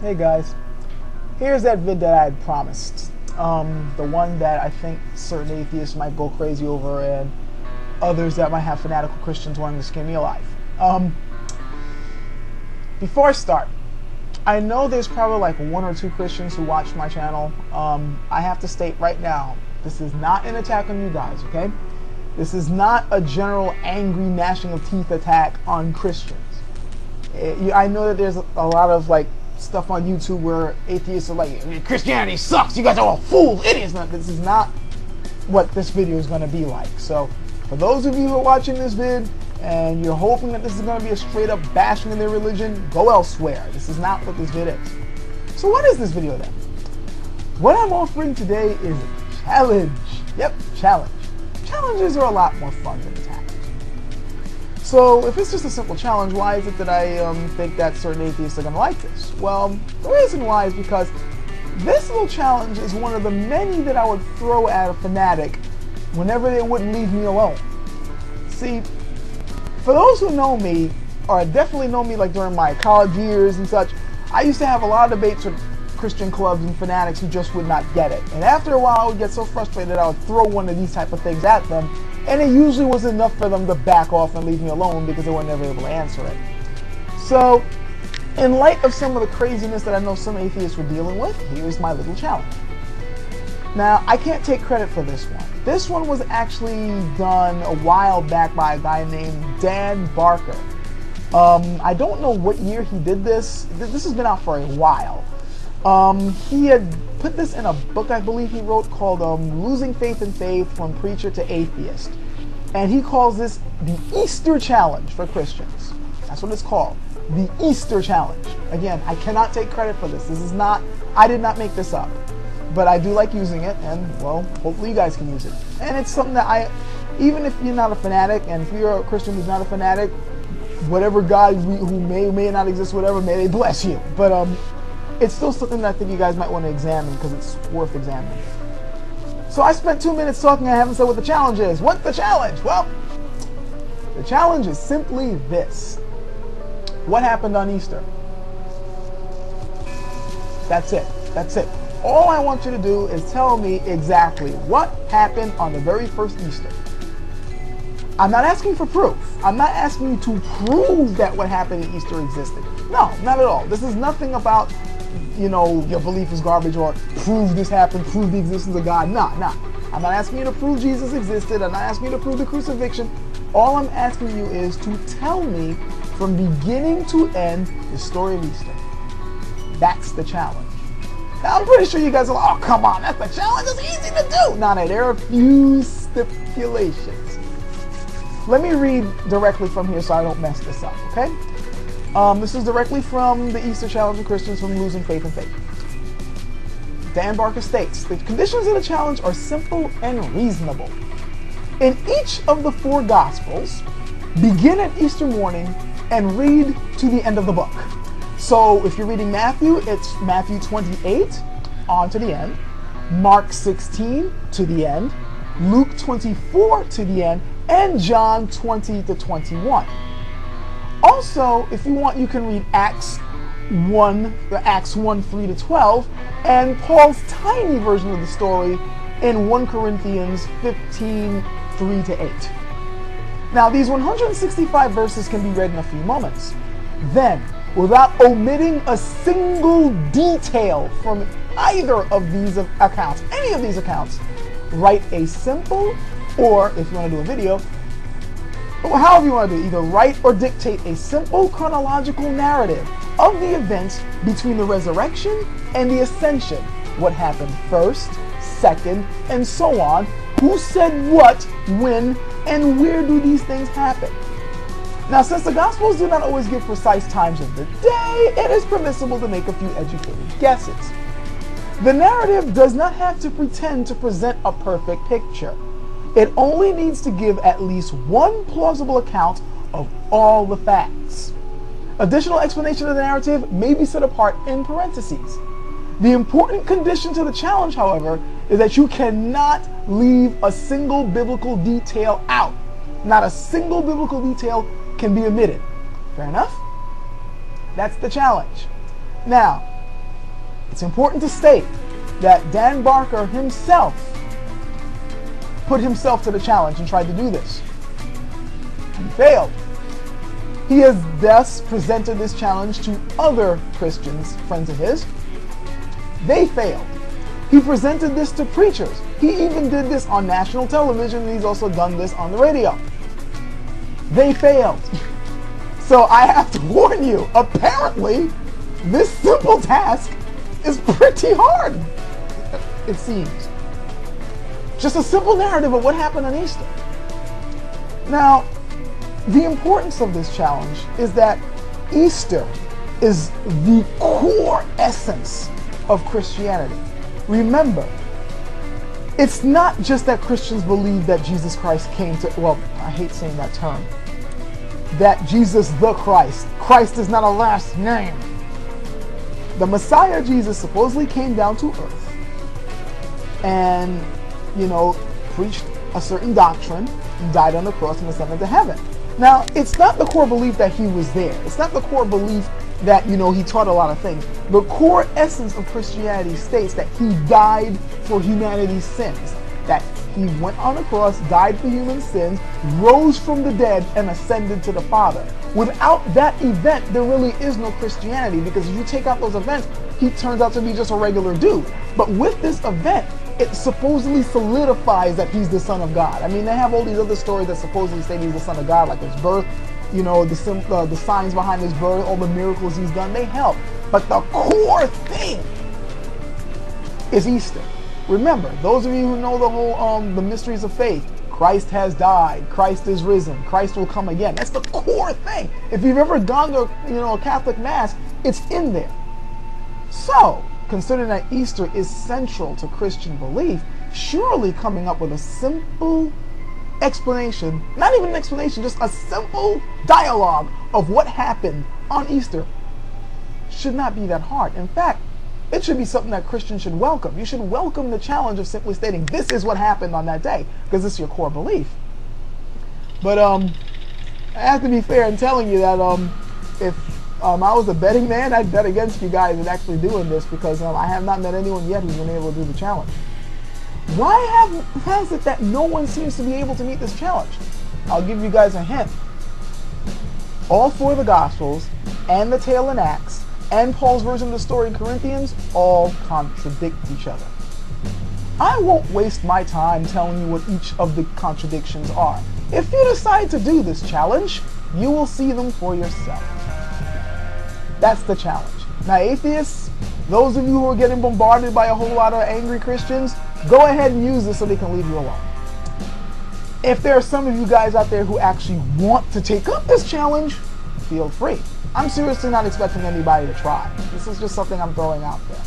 Hey guys, here's that vid that I had promised. The one that I think certain atheists might go crazy over and others that might have fanatical Christians wanting to skin me alive. Before I start, I know there's probably like 1 or 2 Christians who watch my channel. I have to state right now, this is not an attack on you guys, okay? This is not a general angry gnashing of teeth attack on Christians. I know that there's a lot of like stuff on YouTube where atheists are like, Christianity sucks, you guys are all fools, idiots. No, this is not what this video is going to be like. So for those of you who are watching this vid and you're hoping that this is going to be a straight up bashing of their religion, go elsewhere. This is not what this vid is. So what is this video then? What I'm offering today is a challenge. Yep, challenge. Challenges are a lot more fun than attacks. So if it's just a simple challenge, why is it that I think that certain atheists are going to like this? Well, the reason why is because this little challenge is one of the many that I would throw at a fanatic whenever they wouldn't leave me alone. See, for those who know me, or definitely know me like during my college years and such, I used to have a lot of debates with Christian clubs and fanatics who just would not get it. And after a while, I would get so frustrated I would throw one of these type of things at them, and it usually was enough for them to back off and leave me alone because they were never able to answer it. So, in light of some of the craziness that I know some atheists were dealing with, here's my little challenge. Now, I can't take credit for this one. This one was actually done a while back by a guy named Dan Barker. I don't know what year he did this. This has been out for a while. He had put this in a book I believe he wrote called Losing Faith in Faith from Preacher to Atheist. And he calls this the Easter Challenge for Christians. That's what it's called. The Easter Challenge. Again, I cannot take credit for this. This is not, I did not make this up. But I do like using it, and well, hopefully you guys can use it. And it's something that even if you're not a fanatic, and if you're a Christian who's not a fanatic, whatever God who may or may not exist, whatever, may they bless you. But it's still something that I think you guys might want to examine because it's worth examining. So I spent 2 minutes talking, I haven't said what the challenge is. What's the challenge? Well, the challenge is simply this. What happened on Easter? That's it. That's it. All I want you to do is tell me exactly what happened on the very first Easter. I'm not asking for proof. I'm not asking you to prove that what happened at Easter existed. No, not at all. This is nothing about, you know, your belief is garbage or prove this happened, prove the existence of God. Nah. I'm not asking you to prove Jesus existed. I'm not asking you to prove the crucifixion. All I'm asking you is to tell me from beginning to end the story of Easter. That's the challenge. Now, I'm pretty sure you guys are like, oh, come on, that's the challenge. It's easy to do. No, there are a few stipulations. Let me read directly from here so I don't mess this up, okay? This is directly from the Easter Challenge of Christians from Losing Faith in Faith. Dan Barker states, the conditions of the challenge are simple and reasonable. In each of the 4 Gospels, begin at Easter morning and read to the end of the book. So if you're reading Matthew, it's Matthew 28 on to the end, Mark 16 to the end, Luke 24 to the end, and John 20 to 21. Also, if you want, you can read Acts 1, 3 to 12, and Paul's tiny version of the story in 1 Corinthians 15, 3 to 8. Now, these 165 verses can be read in a few moments. Then, without omitting a single detail from either of these accounts, any of these accounts, write a simple, or if you want to do a video, however you want to do it, either write or dictate a simple chronological narrative of the events between the resurrection and the ascension. What happened first, second, and so on. Who said what, when, and where do these things happen? Now, since the Gospels do not always give precise times of the day, it is permissible to make a few educated guesses. The narrative does not have to pretend to present a perfect picture. It only needs to give at least one plausible account of all the facts. Additional explanation of the narrative may be set apart in parentheses. The important condition to the challenge, however, is that you cannot leave a single biblical detail out. Not a single biblical detail can be omitted. Fair enough? That's the challenge. Now, It's important to state that Dan Barker himself put himself to the challenge and tried to do this. He failed. He has thus presented this challenge to other Christians, friends of his. They failed. He presented this to preachers. He even did this on national television, and he's also done this on the radio. They failed. So I have to warn you, apparently, this simple task is pretty hard, it seems. Just a simple narrative of what happened on Easter. Now, the importance of this challenge is that Easter is the core essence of Christianity. Remember, it's not just that Christians believe that Jesus Christ came to, well, I hate saying that term, that Jesus the Christ. Christ is not a last name. The Messiah Jesus supposedly came down to earth and, preached a certain doctrine and died on the cross and ascended to heaven. Now, it's not the core belief that he was there. It's not the core belief that, he taught a lot of things. The core essence of Christianity states that he died for humanity's sins. That he went on the cross, died for human sins, rose from the dead, and ascended to the Father. Without that event, there really is no Christianity, because if you take out those events, he turns out to be just a regular dude. But with this event, it supposedly solidifies that he's the Son of God. I mean, they have all these other stories that supposedly say he's the Son of God, like his birth, the signs behind his birth, all the miracles he's done, they help. But the core thing is Easter. Remember, those of you who know the whole the mysteries of faith, Christ has died, Christ is risen, Christ will come again. That's the core thing. If you've ever gone to a Catholic Mass, it's in there. So, considering that Easter is central to Christian belief, surely coming up with a simple explanation, not even an explanation, just a simple dialogue of what happened on Easter should not be that hard. In fact, it should be something that Christians should welcome. You should welcome the challenge of simply stating, this is what happened on that day, because this is your core belief. But I have to be fair in telling you that if I was a betting man, I'd bet against you guys in actually doing this, because I have not met anyone yet who's been able to do the challenge. Why has it that no one seems to be able to meet this challenge? I'll give you guys a hint. All four of the Gospels and the tale in Acts and Paul's version of the story in Corinthians all contradict each other. I won't waste my time telling you what each of the contradictions are. If you decide to do this challenge, you will see them for yourself. That's the challenge. Now, atheists, those of you who are getting bombarded by a whole lot of angry Christians, go ahead and use this so they can leave you alone. If there are some of you guys out there who actually want to take up this challenge, feel free. I'm seriously not expecting anybody to try. This is just something I'm throwing out there.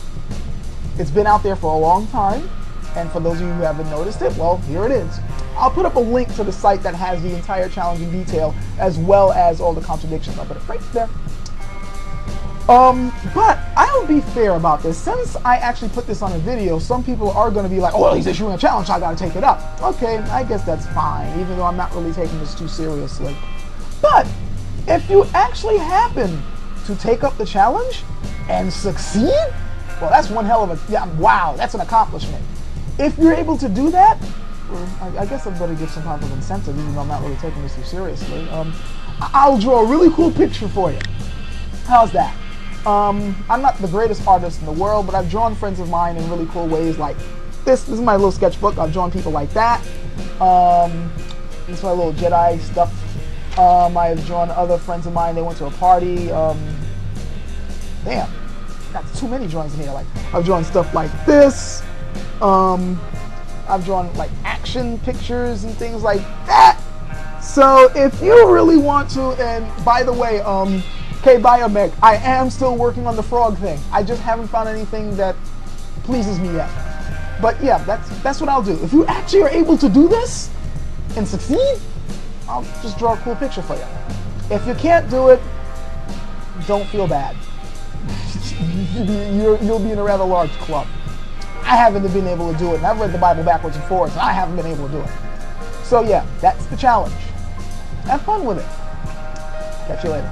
It's been out there for a long time, and for those of you who haven't noticed it, well, here it is. I'll put up a link to the site that has the entire challenge in detail, as well as all the contradictions. I'll put it right there. But I'll be fair about this. Since I actually put this on a video, some people are going to be like, oh, well, he's issuing a challenge, so I got to take it up. Okay, I guess that's fine, even though I'm not really taking this too seriously. But if you actually happen to take up the challenge and succeed, well, that's one hell of a, yeah, wow, that's an accomplishment. If you're able to do that, I guess I better give some type of incentive, even though I'm not really taking this too seriously. I'll draw a really cool picture for you. How's that? I'm not the greatest artist in the world, but I've drawn friends of mine in really cool ways, like this. This is my little sketchbook. I've drawn people like that. This is my little Jedi stuff. I've drawn other friends of mine. They went to a party. Damn, got too many drawings in here. Like, I've drawn stuff like this. I've drawn like action pictures and things like that. So if you really want to, and by the way, K-Biomech, I am still working on the frog thing. I just haven't found anything that pleases me yet. But yeah, that's what I'll do. If you actually are able to do this and succeed, I'll just draw a cool picture for you. If you can't do it, don't feel bad. You'll be in a rather large club. I haven't been able to do it, and I've read the Bible backwards and forwards, and I haven't been able to do it. So yeah, that's the challenge. Have fun with it. Catch you later.